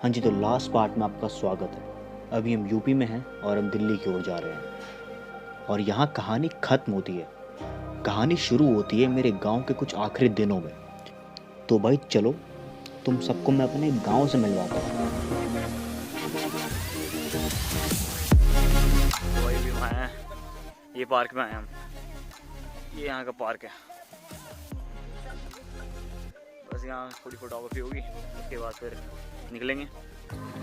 हाँ जी, तो last part में आपका स्वागत है। अभी हम यूपी में हैं और हम दिल्ली की ओर जा रहे हैं और यहाँ कहानी ख़त्म होती है। कहानी शुरू होती है मेरे गांव के कुछ आखिरी दिनों में। तो भाई चलो, तुम सबको मैं अपने गांव से मिलवाता हूँ। तो भाई भी आए हैं, ये पार्क में आए हम। ये यहाँ का पार्क है। बस यहाँ थोड़ी फोटोग्राफी होगी, उसके बाद फिर निकलेंगे।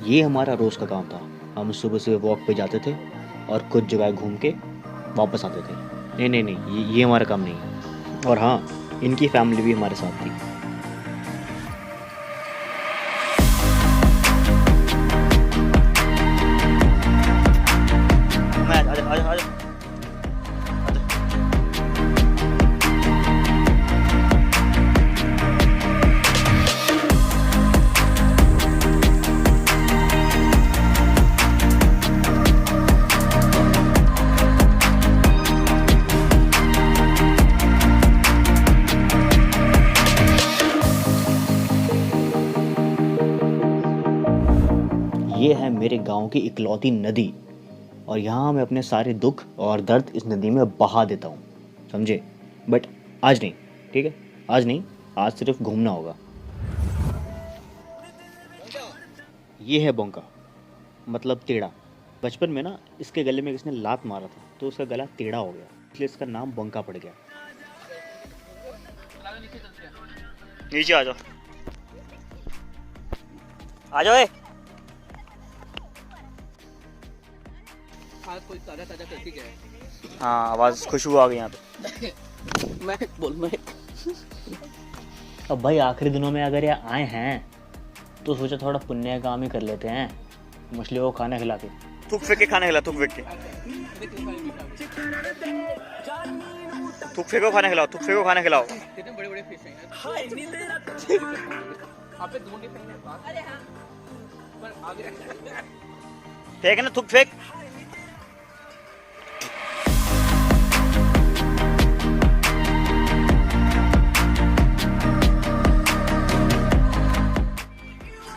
ये हमारा रोज़ का काम था। हम सुबह सुबह वॉक पे जाते थे और कुछ जगह घूम के वापस आते थे। नहीं नहीं नहीं, ये हमारा काम नहीं है। और हाँ, इनकी फैमिली भी हमारे साथ थी। ये है मेरे गांव की इकलौती नदी और यहाँ मैं अपने सारे दुख और दर्द इस नदी में बहा देता हूँ, समझे? बट आज नहीं, ठीक है? आज नहीं, आज सिर्फ घूमना होगा। ये है बोंका, मतलब टेढ़ा। बचपन में ना इसके गले में किसने लात मारा था तो उसका गला टेढ़ा हो गया, इसलिए इसका नाम बोंका पड़ गया। नीचे आ जाओ, आ जाओ। आज कोई ताजा ताजा करके गया है। हाँ, आवाज़ खुशबू आ गई यहाँ पे। मैं अब भाई आखिरी दिनों में अगर ये आए हैं तो सोचा थोड़ा पुण्य काम ही कर लेते हैं, मछलियों को खाना खिला के। थूक फेंक के खाने खिलाओ, थूक फेंक के। थूक फेंको खाने खिलाओ, थूक फेंको खाने खिलाओ। कितने बड़े बड़े फिश हैं आप पे ढूंढ के फेंकने बात। अरे हां पर आगे फेंक ना, थूक फेंक।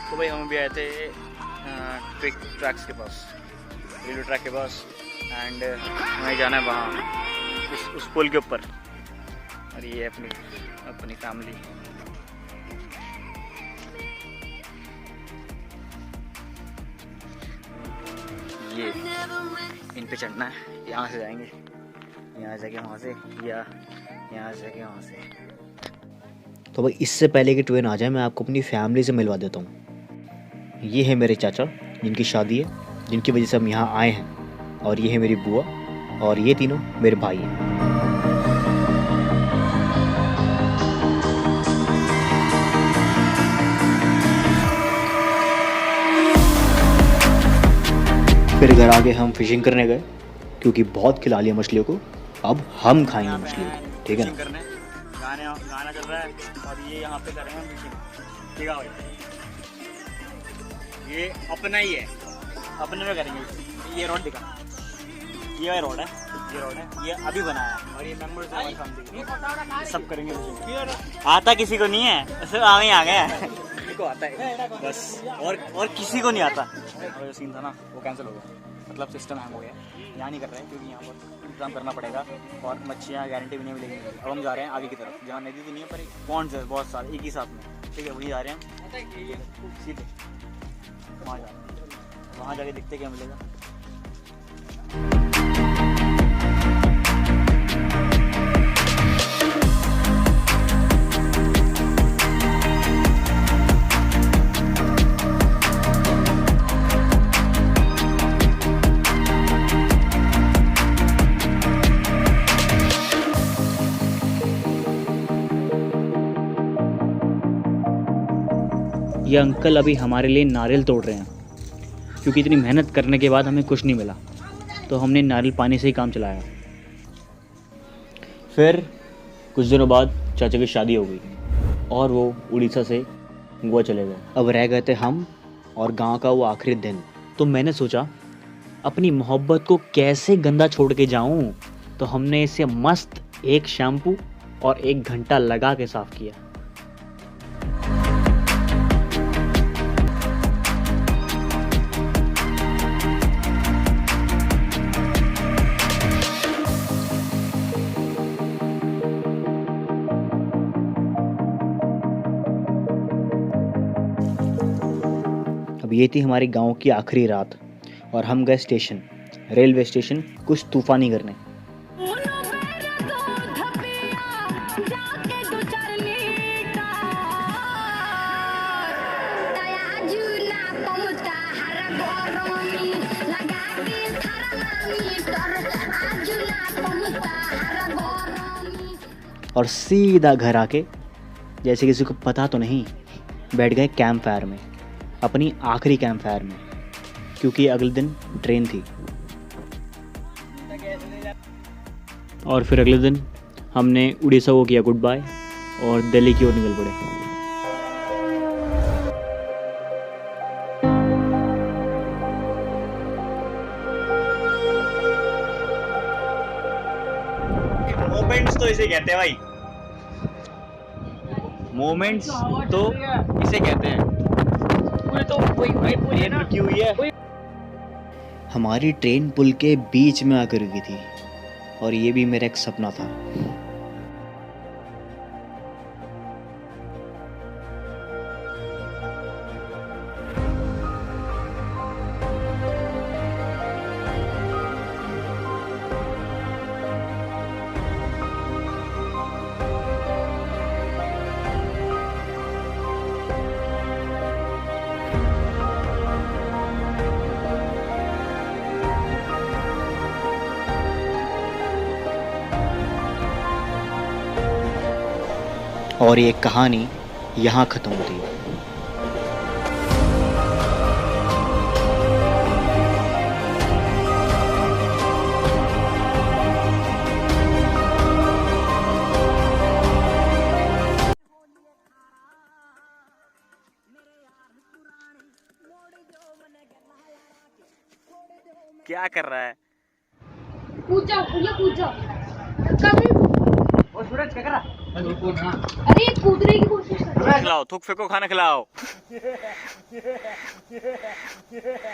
तो भाई हम भी आए थे ट्रैक्स के पास, रेलवे ट्रैक के पास। एंड हमें जाना है वहाँ उस पुल के ऊपर। और ये अपनी फैमिली। ये इन पे चढ़ना है, यहाँ से जाएंगे, यहाँ से वहाँ से, या यहाँ से वहाँ से। तो भाई इससे पहले कि ट्रेन आ जाए मैं आपको अपनी फैमिली से मिलवा देता हूँ। ये है मेरे चाचा जिनकी शादी है, जिनकी वजह से हम यहाँ आए हैं। और ये है मेरी बुआ और ये तीनों मेरे भाई हैं। फिर घर आके हम फिशिंग करने गए क्योंकि बहुत खिला लिया मछलियों को, अब हम खाएंगे मछलियों को, ठीक है ना? करने गाना चल रहा है और ये यहाँ पे करेंगे फिशिंग, ठीक है भाई? ये अपना ही है, अपने में करेंगे। ये रोड दिखा, ये रोड है, ये अभी बना है और ये मेंबर्स सब करेंगे फिशिंग। आता किसी को नहीं है, सब आगे आ गए को आता है बस, और किसी को नहीं आता। और जो सीन था ना वो कैंसिल हो गया, मतलब सिस्टम हैंग हो गया। यहाँ नहीं कर रहे हैं क्योंकि यहाँ पर इंतजाम करना पड़ेगा और मच्छियाँ गारंटी भी नहीं मिलेगी। अब हम जा रहे हैं आगे की तरफ, जहाँ नदी तो नहीं है पर पॉन्ड्स है बहुत सारे एक ही साथ में, ठीक है? वही जा रहे हैं सीधे वहाँ जा रहे हैं, वहाँ जाके देखते क्या मिलेगा। ये अंकल अभी हमारे लिए नारियल तोड़ रहे हैं क्योंकि इतनी मेहनत करने के बाद हमें कुछ नहीं मिला, तो हमने नारियल पानी से ही काम चलाया। फिर कुछ दिनों बाद चाचा की शादी हो गई और वो उड़ीसा से गोवा चले गए। अब रह गए थे हम और गांव का वो आखिरी दिन। तो मैंने सोचा अपनी मोहब्बत को कैसे गंदा छोड़ के जाऊं, तो हमने इसे मस्त एक शैम्पू और 1 घंटा लगा के साफ किया। अब ये थी हमारे गांव की आखिरी रात और हम गए स्टेशन, रेलवे स्टेशन, कुछ तूफानी करने। और सीधा घर आके, जैसे किसी को पता तो नहीं, बैठ गए कैंप फायर में, अपनी आखिरी कैंप फायर में, क्योंकि अगले दिन ट्रेन थी। और फिर अगले दिन हमने उड़ीसा को किया गुड बाय और दिल्ली की ओर निकल पड़े। मोमेंट्स तो इसे कहते हैं भाई, मोमेंट्स तो इसे कहते हैं। ट्रेन रुकी हुई है, हमारी ट्रेन पुल के बीच में आकर रुकी थी और ये भी मेरा एक सपना था। और ये कहानी यहाँ ख़त्म होती है। क्या कर रहा है? कूद जाओ, कूद जाओ। कभी और सूरज क्या कर रहा? अरे कूदने की कोशिश कर। खिलाओ, थूक फेंको, खाना खिलाओ।